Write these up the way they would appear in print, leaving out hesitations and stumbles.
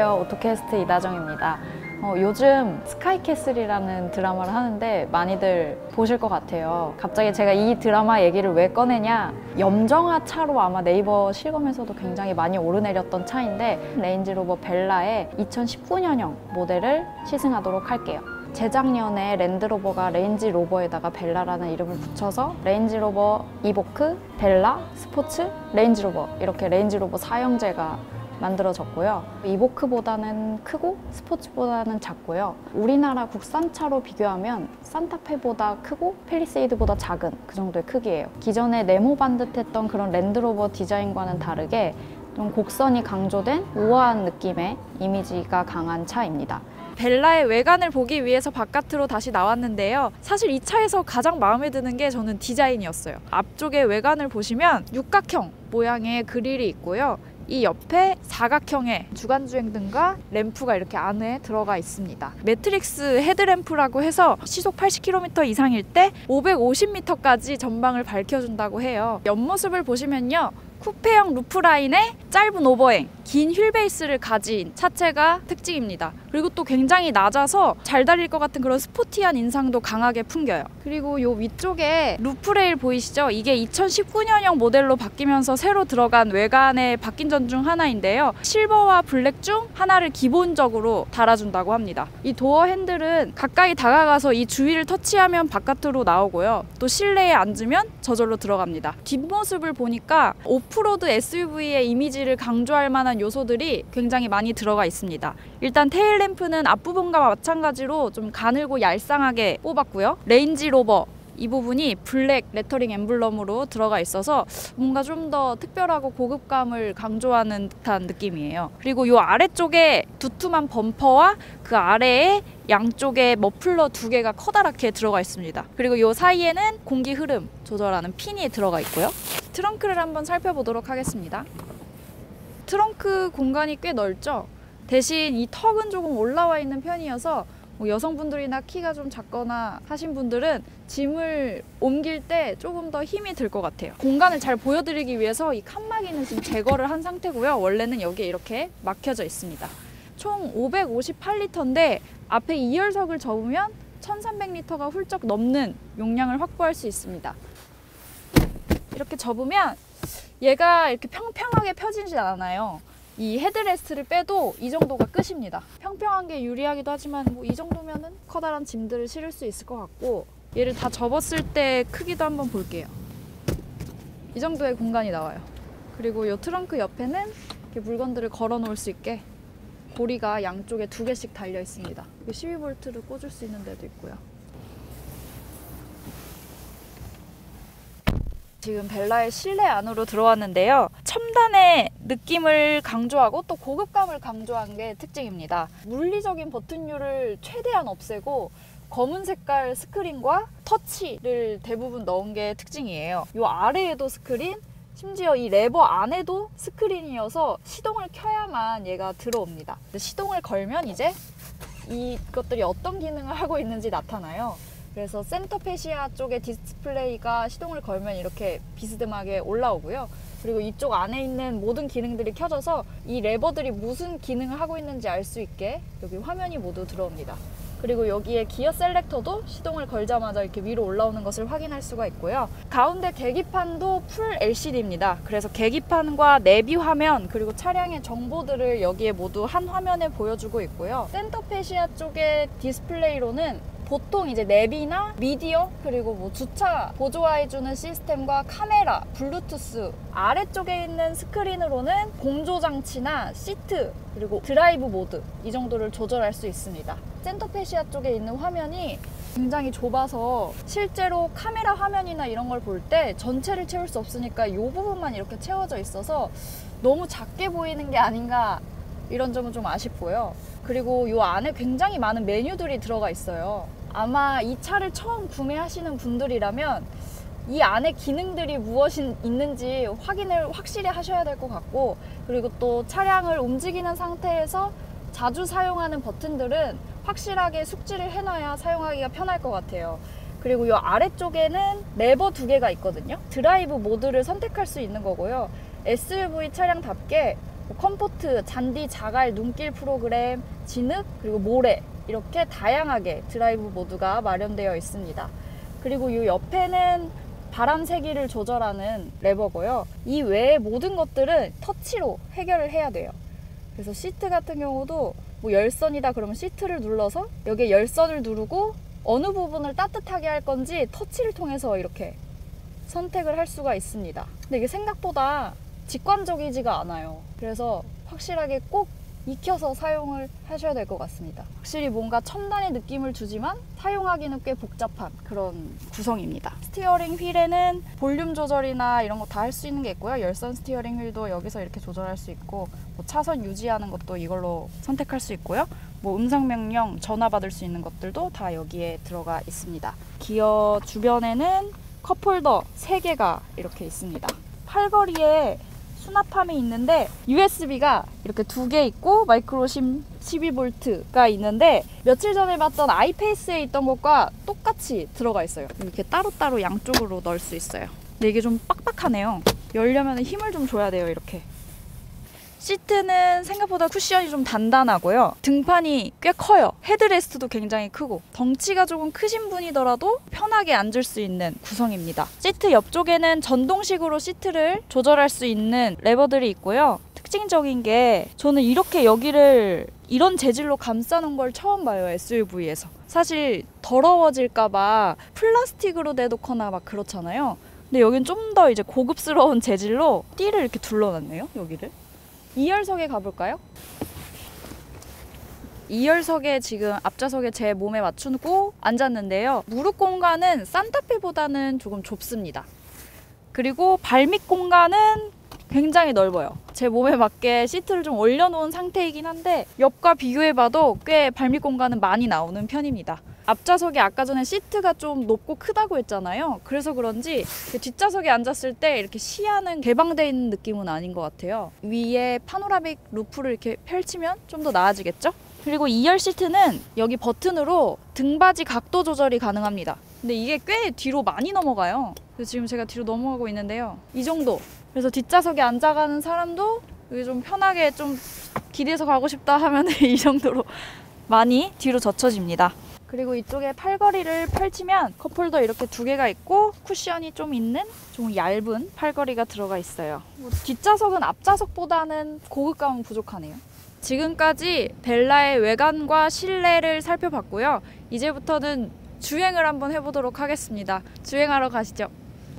안녕하세요. 오토캐스트 이다정입니다. 요즘 스카이캐슬이라는 드라마를 하는데 많이들 보실 것 같아요. 갑자기 제가 이 드라마 얘기를 왜 꺼내냐, 염정아 차로 아마 네이버 실검에서도 굉장히 많이 오르내렸던 차인데, 레인지로버 벨라의 2019년형 모델을 시승하도록 할게요. 재작년에 랜드로버가 레인지로버에다가 벨라라는 이름을 붙여서 레인지로버 이보크, 벨라, 스포츠, 레인지로버, 이렇게 레인지로버 4형제가 만들어졌고요. 이보크보다는 크고 스포츠보다는 작고요. 우리나라 국산차로 비교하면 산타페보다 크고 팰리세이드보다 작은 그 정도의 크기예요. 기존에 네모 반듯했던 그런 랜드로버 디자인과는 다르게 좀 곡선이 강조된 우아한 느낌의 이미지가 강한 차입니다. 벨라의 외관을 보기 위해서 바깥으로 다시 나왔는데요. 사실 이 차에서 가장 마음에 드는 게 저는 디자인이었어요. 앞쪽의 외관을 보시면 육각형 모양의 그릴이 있고요. 이 옆에 사각형의 주간주행등과 램프가 이렇게 안에 들어가 있습니다. 매트릭스 헤드램프라고 해서 시속 80km 이상일 때 550m까지 전방을 밝혀준다고 해요. 옆모습을 보시면요, 쿠페형 루프라인에 짧은 오버행, 긴 휠베이스를 가진 차체가 특징입니다. 그리고 또 굉장히 낮아서 잘 달릴 것 같은 그런 스포티한 인상도 강하게 풍겨요. 그리고 요 위쪽에 루프레일 보이시죠? 이게 2019년형 모델로 바뀌면서 새로 들어간 외관에 바뀐 점 중 하나인데요. 실버와 블랙 중 하나를 기본적으로 달아준다고 합니다. 이 도어 핸들은 가까이 다가가서 이 주위를 터치하면 바깥으로 나오고요. 또 실내에 앉으면 저절로 들어갑니다. 뒷모습을 보니까 오프로드 SUV의 이미지를 강조할 만한 요소들이 굉장히 많이 들어가 있습니다. 일단 테일램프는 앞부분과 마찬가지로 좀 가늘고 얄쌍하게 뽑았고요. 레인지로버 이 부분이 블랙 레터링 엠블럼으로 들어가 있어서 뭔가 좀 더 특별하고 고급감을 강조하는 듯한 느낌이에요. 그리고 이 아래쪽에 두툼한 범퍼와 그 아래에 양쪽에 머플러 2개가 커다랗게 들어가 있습니다. 그리고 이 사이에는 공기 흐름 조절하는 핀이 들어가 있고요. 트렁크를 한번 살펴보도록 하겠습니다. 트렁크 공간이 꽤 넓죠? 대신 이 턱은 조금 올라와 있는 편이어서 여성분들이나 키가 좀 작거나 하신 분들은 짐을 옮길 때 조금 더 힘이 들 것 같아요. 공간을 잘 보여드리기 위해서 이 칸막이는 지금 제거를 한 상태고요. 원래는 여기에 이렇게 막혀져 있습니다. 총 558리터인데 앞에 2열석을 접으면 1300리터가 훌쩍 넘는 용량을 확보할 수 있습니다. 이렇게 접으면 얘가 이렇게 평평하게 펴지지 않아요. 이 헤드레스트를 빼도 이 정도가 끝입니다. 평평한 게 유리하기도 하지만 뭐 이 정도면은 커다란 짐들을 실을 수 있을 것 같고, 얘를 다 접었을 때 크기도 한번 볼게요. 이 정도의 공간이 나와요. 그리고 이 트렁크 옆에는 이렇게 물건들을 걸어 놓을 수 있게 고리가 양쪽에 2개씩 달려 있습니다. 12V를 꽂을 수 있는 데도 있고요. 지금 벨라의 실내 안으로 들어왔는데요. 첨단의 느낌을 강조하고 또 고급감을 강조한 게 특징입니다. 물리적인 버튼율을 최대한 없애고 검은 색깔 스크린과 터치를 대부분 넣은 게 특징이에요. 이 아래에도 스크린, 심지어 이 레버 안에도 스크린이어서 시동을 켜야만 얘가 들어옵니다. 근데 시동을 걸면 이제 이것들이 어떤 기능을 하고 있는지 나타나요. 그래서 센터 페시아 쪽의 디스플레이가 시동을 걸면 이렇게 비스듬하게 올라오고요. 그리고 이쪽 안에 있는 모든 기능들이 켜져서 이 레버들이 무슨 기능을 하고 있는지 알 수 있게 여기 화면이 모두 들어옵니다. 그리고 여기에 기어 셀렉터도 시동을 걸자마자 이렇게 위로 올라오는 것을 확인할 수가 있고요. 가운데 계기판도 풀 LCD입니다. 그래서 계기판과 내비 화면 그리고 차량의 정보들을 여기에 모두 한 화면에 보여주고 있고요. 센터 페시아 쪽의 디스플레이로는 보통 이제 내비나 미디어 그리고 뭐 주차 보조해주는 시스템과 카메라, 블루투스, 아래쪽에 있는 스크린으로는 공조장치나 시트 그리고 드라이브 모드 이 정도를 조절할 수 있습니다. 센터 페시아 쪽에 있는 화면이 굉장히 좁아서 실제로 카메라 화면이나 이런 걸 볼 때 전체를 채울 수 없으니까 이 부분만 이렇게 채워져 있어서 너무 작게 보이는 게 아닌가, 이런 점은 좀 아쉽고요. 그리고 이 안에 굉장히 많은 메뉴들이 들어가 있어요. 아마 이 차를 처음 구매하시는 분들이라면 이 안에 기능들이 무엇이 있는지 확인을 확실히 하셔야 될 것 같고, 그리고 또 차량을 움직이는 상태에서 자주 사용하는 버튼들은 확실하게 숙지를 해놔야 사용하기가 편할 것 같아요. 그리고 이 아래쪽에는 레버 2개가 있거든요. 드라이브 모드를 선택할 수 있는 거고요. SUV 차량답게 뭐 컴포트, 잔디, 자갈, 눈길 프로그램, 진흙, 그리고 모래 이렇게 다양하게 드라이브 모드가 마련되어 있습니다. 그리고 이 옆에는 바람 세기를 조절하는 레버고요. 이 외의 모든 것들은 터치로 해결을 해야 돼요. 그래서 시트 같은 경우도 뭐 열선이다 그러면 시트를 눌러서 여기에 열선을 누르고 어느 부분을 따뜻하게 할 건지 터치를 통해서 이렇게 선택을 할 수가 있습니다. 근데 이게 생각보다 직관적이지가 않아요. 그래서 확실하게 꼭 익혀서 사용을 하셔야 될 것 같습니다. 확실히 뭔가 첨단의 느낌을 주지만 사용하기는 꽤 복잡한 그런 구성입니다. 스티어링 휠에는 볼륨 조절이나 이런 거 다 할 수 있는 게 있고요. 열선 스티어링 휠도 여기서 이렇게 조절할 수 있고 뭐 차선 유지하는 것도 이걸로 선택할 수 있고요. 뭐 음성 명령, 전화 받을 수 있는 것들도 다 여기에 들어가 있습니다. 기어 주변에는 컵홀더 3개가 이렇게 있습니다. 팔걸이에 수납함이 있는데 USB가 이렇게 2개 있고 마이크로 심 12V가 있는데 며칠 전에 봤던 아이페이스에 있던 것과 똑같이 들어가 있어요. 이렇게 따로따로 양쪽으로 넣을 수 있어요. 근데 이게 좀 빡빡하네요. 열려면 힘을 좀 줘야 돼요. 이렇게. 시트는 생각보다 쿠션이 좀 단단하고요. 등판이 꽤 커요. 헤드레스트도 굉장히 크고 덩치가 조금 크신 분이더라도 편하게 앉을 수 있는 구성입니다. 시트 옆쪽에는 전동식으로 시트를 조절할 수 있는 레버들이 있고요. 특징적인 게 저는 이렇게 여기를 이런 재질로 감싸놓은 걸 처음 봐요. SUV에서. 사실 더러워질까봐 플라스틱으로 내놓거나 막 그렇잖아요. 근데 여긴 좀 더 이제 고급스러운 재질로 띠를 이렇게 둘러놨네요. 여기를. 2열석에 가볼까요? 2열석에 지금 앞좌석에 제 몸에 맞추고 앉았는데요. 무릎 공간은 산타페보다는 조금 좁습니다. 그리고 발밑 공간은 굉장히 넓어요. 제 몸에 맞게 시트를 좀 올려놓은 상태이긴 한데 옆과 비교해봐도 꽤 발밑 공간은 많이 나오는 편입니다. 앞좌석에 아까 전에 시트가 좀 높고 크다고 했잖아요. 그래서 그런지 뒷좌석에 앉았을 때 이렇게 시야는 개방되어 있는 느낌은 아닌 것 같아요. 위에 파노라믹 루프를 이렇게 펼치면 좀 더 나아지겠죠? 그리고 2열 시트는 여기 버튼으로 등받이 각도 조절이 가능합니다. 근데 이게 꽤 뒤로 많이 넘어가요. 그래서 지금 제가 뒤로 넘어가고 있는데요. 이 정도. 그래서 뒷좌석에 앉아가는 사람도 여기 좀 편하게 좀 기대서 가고 싶다 하면 이 정도로 많이 뒤로 젖혀집니다. 그리고 이쪽에 팔걸이를 펼치면 컵홀더 이렇게 2개가 있고 쿠션이 좀 있는 좀 얇은 팔걸이가 들어가 있어요. 뒷좌석은 앞좌석보다는 고급감은 부족하네요. 지금까지 벨라의 외관과 실내를 살펴봤고요. 이제부터는 주행을 한번 해보도록 하겠습니다. 주행하러 가시죠.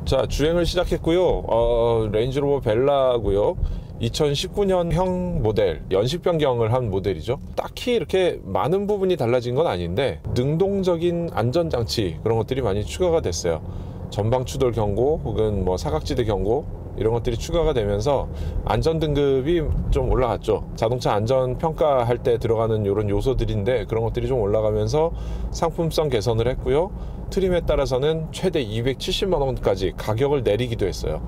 자, 주행을 시작했고요. 레인지로버 벨라고요. 2019년형 모델, 연식 변경을 한 모델이죠. 딱히 이렇게 많은 부분이 달라진 건 아닌데 능동적인 안전장치 그런 것들이 많이 추가가 됐어요. 전방 추돌 경고 혹은 뭐 사각지대 경고 이런 것들이 추가가 되면서 안전 등급이 좀 올라갔죠. 자동차 안전 평가할 때 들어가는 이런 요소들인데 그런 것들이 좀 올라가면서 상품성 개선을 했고요. 트림에 따라서는 최대 270만 원까지 가격을 내리기도 했어요.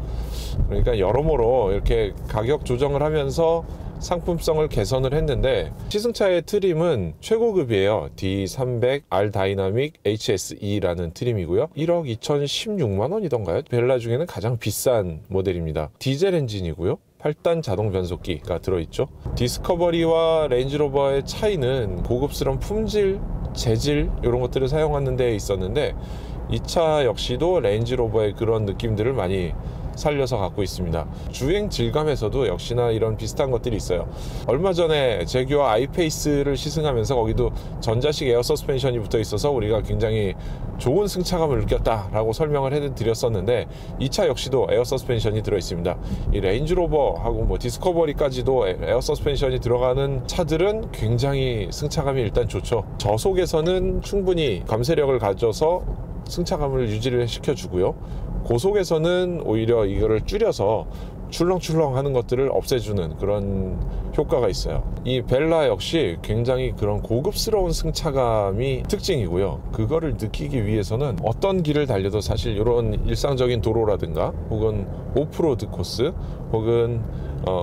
그러니까 여러모로 이렇게 가격 조정을 하면서 상품성을 개선을 했는데 시승차의 트림은 최고급이에요. D300 R 다이나믹 HSE라는 트림이고요. 1억 2016만 원이던가요? 벨라 중에는 가장 비싼 모델입니다. 디젤 엔진이고요. 8단 자동 변속기가 들어있죠. 디스커버리와 레인지로버의 차이는 고급스러운 품질, 재질 이런 것들을 사용하는 데 있었는데 이 차 역시도 레인지로버의 그런 느낌들을 많이 살려서 갖고 있습니다. 주행 질감에서도 역시나 이런 비슷한 것들이 있어요. 얼마 전에 제규어 아이페이스를 시승하면서 거기도 전자식 에어 서스펜션이 붙어 있어서 우리가 굉장히 좋은 승차감을 느꼈다라고 설명을 해드렸었는데 이 차 역시도 에어 서스펜션이 들어 있습니다. 이 레인지로버하고 뭐 디스커버리까지도 에어 서스펜션이 들어가는 차들은 굉장히 승차감이 일단 좋죠. 저속에서는 충분히 감쇄력을 가져서 승차감을 유지를 시켜주고요. 고속에서는 오히려 이거를 줄여서 출렁출렁 하는 것들을 없애주는 그런 효과가 있어요. 이 벨라 역시 굉장히 그런 고급스러운 승차감이 특징이고요. 그거를 느끼기 위해서는 어떤 길을 달려도 사실 이런 일상적인 도로라든가 혹은 오프로드 코스 혹은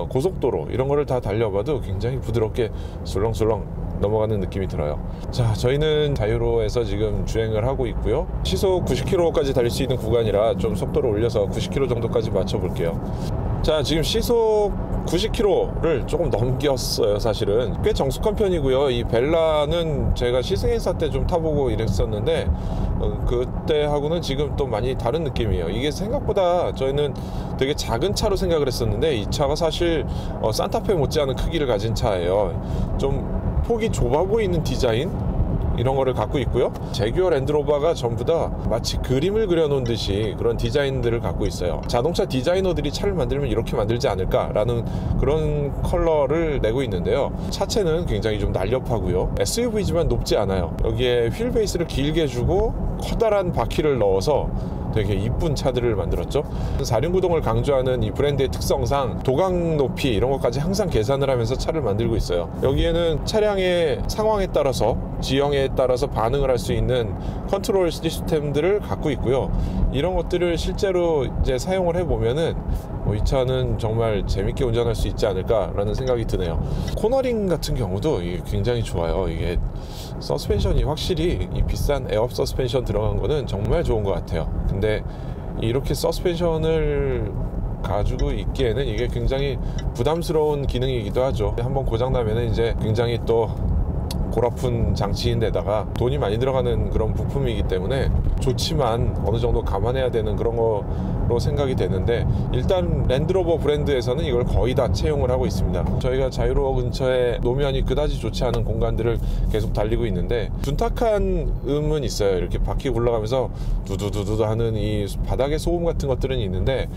고속도로 이런 거를 다 달려봐도 굉장히 부드럽게 술렁술렁 넘어가는 느낌이 들어요. 자, 저희는 자유로에서 지금 주행을 하고 있고요. 시속 90km까지 달릴 수 있는 구간이라 좀 속도를 올려서 90km 정도까지 맞춰 볼게요. 자, 지금 시속 90km를 조금 넘겼어요. 사실은 꽤 정숙한 편이고요. 이 벨라는 제가 시승행사 때 좀 타보고 이랬었는데 그때하고는 지금 또 많이 다른 느낌이에요. 이게 생각보다 저희는 되게 작은 차로 생각을 했었는데 이 차가 사실 산타페 못지않은 크기를 가진 차예요. 좀 폭이 좁아 보이는 디자인 이런 거를 갖고 있고요. 제규어 랜드로버가 전부 다 마치 그림을 그려놓은 듯이 그런 디자인들을 갖고 있어요. 자동차 디자이너들이 차를 만들면 이렇게 만들지 않을까라는 그런 컬러를 내고 있는데요. 차체는 굉장히 좀 날렵하고요. SUV지만 높지 않아요. 여기에 휠 베이스를 길게 주고 커다란 바퀴를 넣어서 되게 이쁜 차들을 만들었죠. 4륜구동을 강조하는 이 브랜드의 특성상 도강 높이 이런 것까지 항상 계산을 하면서 차를 만들고 있어요. 여기에는 차량의 상황에 따라서 지형에 따라서 반응을 할 수 있는 컨트롤 시스템들을 갖고 있고요. 이런 것들을 실제로 이제 사용을 해보면은 이 차는 정말 재밌게 운전할 수 있지 않을까라는 생각이 드네요. 코너링 같은 경우도 이게 굉장히 좋아요. 이게 서스펜션이 확실히 이 비싼 에어 서스펜션 들어간 거는 정말 좋은 것 같아요. 근데 이렇게 서스펜션을 가지고 있기에는 이게 굉장히 부담스러운 기능이기도 하죠. 한번 고장나면은 이제 굉장히 또 골아픈 장치인데다가 돈이 많이 들어가는 그런 부품이기 때문에 좋지만 어느 정도 감안해야 되는 그런 거로 생각이 되는데, 일단 랜드로버 브랜드에서는 이걸 거의 다 채용을 하고 있습니다. 저희가 자유로워 근처에 노면이 그다지 좋지 않은 공간들을 계속 달리고 있는데 둔탁한 음은 있어요. 이렇게 바퀴 굴러가면서 두두두두 하는 이 바닥의 소음 같은 것들은 있는데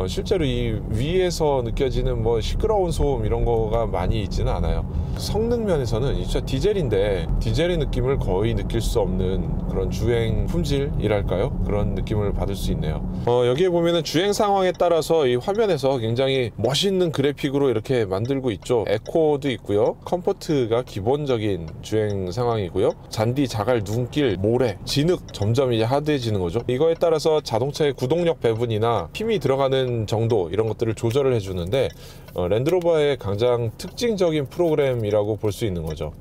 실제로 이 위에서 느껴지는 뭐 시끄러운 소음 이런 거가 많이 있지는 않아요. 성능 면에서는 이 차 디젤인데 디젤의 느낌을 거의 느낄 수 없는 그런 주행 품질이랄까요? 그런 느낌을 받을 수 있네요. 여기에 보면은 주행 상황에 따라서 이 화면에서 굉장히 멋있는 그래픽으로 이렇게 만들고 있죠. 에코도 있고요. 컴포트가 기본적인 주행 상황이고요. 잔디, 자갈, 눈길, 모래, 진흙 점점 이제 하드해지는 거죠. 이거에 따라서 자동차의 구동력 배분이나 힘이 들어가는 정도 이런 것들을 조절을 해주는데 랜드로버의 가장 특징적인 프로그램이라고 볼 수 있는 거죠.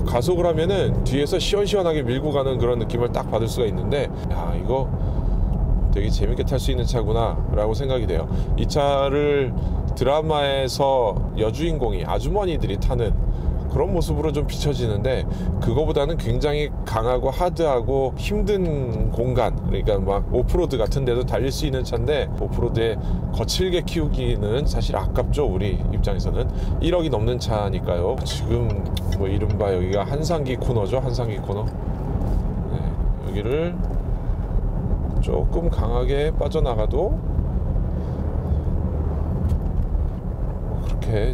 가속을 하면은 뒤에서 시원시원하게 밀고 가는 그런 느낌을 딱 받을 수가 있는데, 야, 이거 되게 재밌게 탈 수 있는 차구나 라고 생각이 돼요. 이 차를 드라마에서 여주인공이 아주머니들이 타는 그런 모습으로 좀 비춰지는데, 그거보다는 굉장히 강하고 하드하고 힘든 공간, 그러니까 막 오프로드 같은 데도 달릴 수 있는 차인데 오프로드에 거칠게 키우기는 사실 아깝죠. 우리 입장에서는 1억이 넘는 차니까요. 지금 뭐 이른바 여기가 한상기 코너죠. 한상기 코너. 네, 여기를 조금 강하게 빠져나가도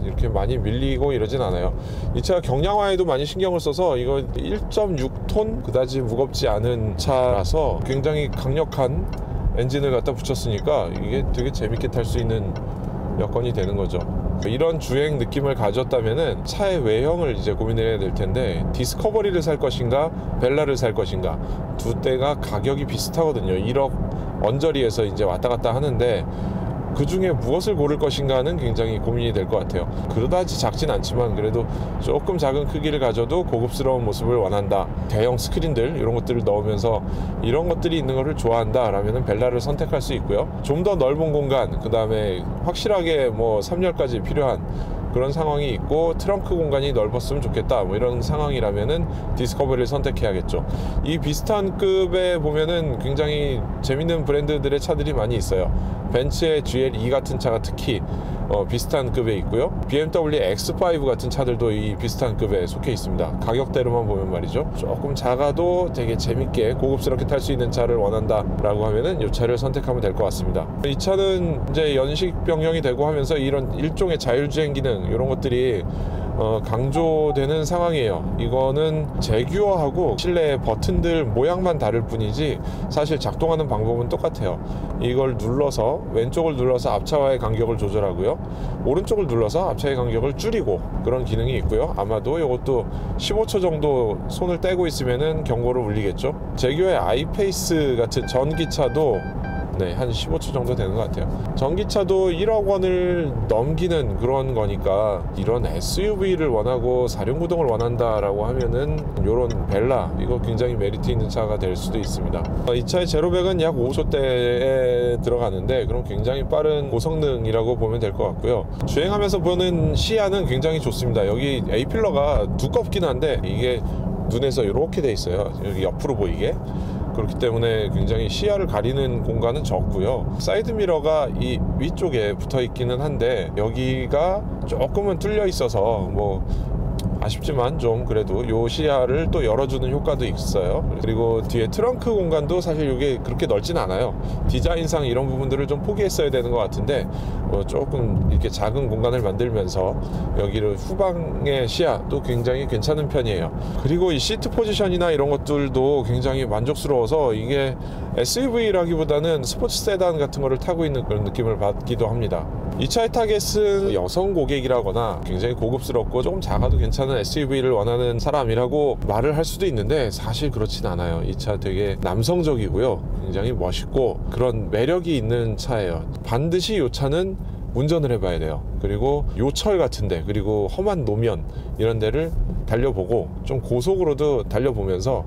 이렇게 많이 밀리고 이러진 않아요. 이 차가 경량화에도 많이 신경을 써서 이거 1.6톤 그다지 무겁지 않은 차라서 굉장히 강력한 엔진을 갖다 붙였으니까 이게 되게 재밌게 탈 수 있는 여건이 되는 거죠. 이런 주행 느낌을 가졌다면은 차의 외형을 이제 고민해야 될 텐데, 디스커버리를 살 것인가 벨라를 살 것인가, 두 대가 가격이 비슷하거든요. 1억 언저리에서 이제 왔다 갔다 하는데 그 중에 무엇을 고를 것인가는 굉장히 고민이 될 것 같아요. 그다지 작진 않지만 그래도 조금 작은 크기를 가져도 고급스러운 모습을 원한다, 대형 스크린들 이런 것들을 넣으면서 이런 것들이 있는 것을 좋아한다 라면은 벨라를 선택할 수 있고요. 좀 더 넓은 공간, 그 다음에 확실하게 뭐 3열까지 필요한 그런 상황이 있고 트렁크 공간이 넓었으면 좋겠다 뭐 이런 상황이라면은 디스커버리를 선택해야겠죠. 이 비슷한 급에 보면은 굉장히 재밌는 브랜드들의 차들이 많이 있어요. 벤츠의 GLE 같은 차가 특히 비슷한 급에 있고요. BMW X5 같은 차들도 이 비슷한 급에 속해 있습니다. 가격대로만 보면 말이죠. 조금 작아도 되게 재밌게 고급스럽게 탈 수 있는 차를 원한다 라고 하면은 이 차를 선택하면 될 것 같습니다. 이 차는 이제 연식 변경이 되고 하면서 이런 일종의 자율주행 기능 이런 것들이 강조되는 상황이에요. 이거는 제규어하고 실내 버튼들 모양만 다를 뿐이지 사실 작동하는 방법은 똑같아요. 이걸 눌러서 왼쪽을 눌러서 앞차와의 간격을 조절하고요, 오른쪽을 눌러서 앞차의 간격을 줄이고 그런 기능이 있고요. 아마도 이것도 15초 정도 손을 떼고 있으면은 경고를 울리겠죠. 제규어의 아이페이스 같은 전기차도 네, 한 15초 정도 되는 것 같아요. 전기차도 1억 원을 넘기는 그런 거니까 이런 SUV를 원하고 사륜구동을 원한다라고 하면은 요런 벨라 이거 굉장히 메리트 있는 차가 될 수도 있습니다. 이 차의 제로백은 약 5초대에 들어가는데 그럼 굉장히 빠른 고성능이라고 보면 될 것 같고요. 주행하면서 보는 시야는 굉장히 좋습니다. 여기 A필러가 두껍긴 한데 이게 눈에서 이렇게 돼 있어요. 여기 옆으로 보이게. 그렇기 때문에 굉장히 시야를 가리는 공간은 적고요. 사이드미러가 이 위쪽에 붙어 있기는 한데 여기가 조금은 뚫려 있어서 뭐 아쉽지만 좀 그래도 요 시야를 또 열어주는 효과도 있어요. 그리고 뒤에 트렁크 공간도 사실 이게 그렇게 넓진 않아요. 디자인상 이런 부분들을 좀 포기했어야 되는 것 같은데 조금 이렇게 작은 공간을 만들면서 여기를 후방의 시야도 굉장히 괜찮은 편이에요. 그리고 이 시트 포지션이나 이런 것들도 굉장히 만족스러워서 이게 SUV라기보다는 스포츠 세단 같은 거를 타고 있는 그런 느낌을 받기도 합니다. 이 차의 타겟은 여성 고객이라거나 굉장히 고급스럽고 조금 작아도 괜찮은 SUV를 원하는 사람이라고 말을 할 수도 있는데 사실 그렇진 않아요. 이 차 되게 남성적이고요. 굉장히 멋있고 그런 매력이 있는 차예요. 반드시 이 차는 운전을 해봐야 돼요. 그리고 요철 같은데 그리고 험한 노면 이런 데를 달려보고 좀 고속으로도 달려보면서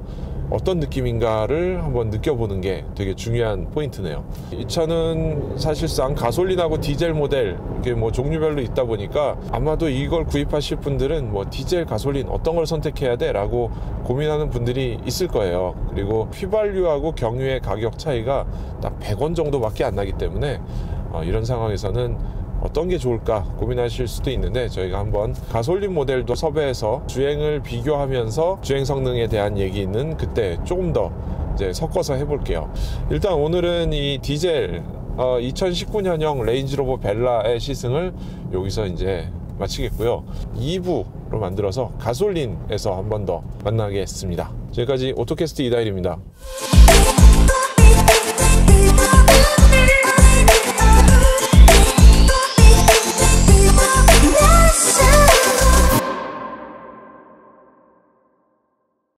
어떤 느낌인가를 한번 느껴보는 게 되게 중요한 포인트네요. 이 차는 사실상 가솔린하고 디젤 모델 이렇게 뭐 종류별로 있다 보니까 아마도 이걸 구입하실 분들은 뭐 디젤, 가솔린 어떤 걸 선택해야 돼? 라고 고민하는 분들이 있을 거예요. 그리고 휘발유하고 경유의 가격 차이가 딱 100원 정도밖에 안 나기 때문에 이런 상황에서는 어떤 게 좋을까 고민하실 수도 있는데 저희가 한번 가솔린 모델도 섭외해서 주행을 비교하면서 주행 성능에 대한 얘기는 그때 조금 더 이제 섞어서 해볼게요. 일단 오늘은 이 디젤 2019년형 레인지로버 벨라의 시승을 여기서 이제 마치겠고요. 2부로 만들어서 가솔린에서 한 번 더 만나겠습니다. 지금까지 오토캐스트 이다일입니다.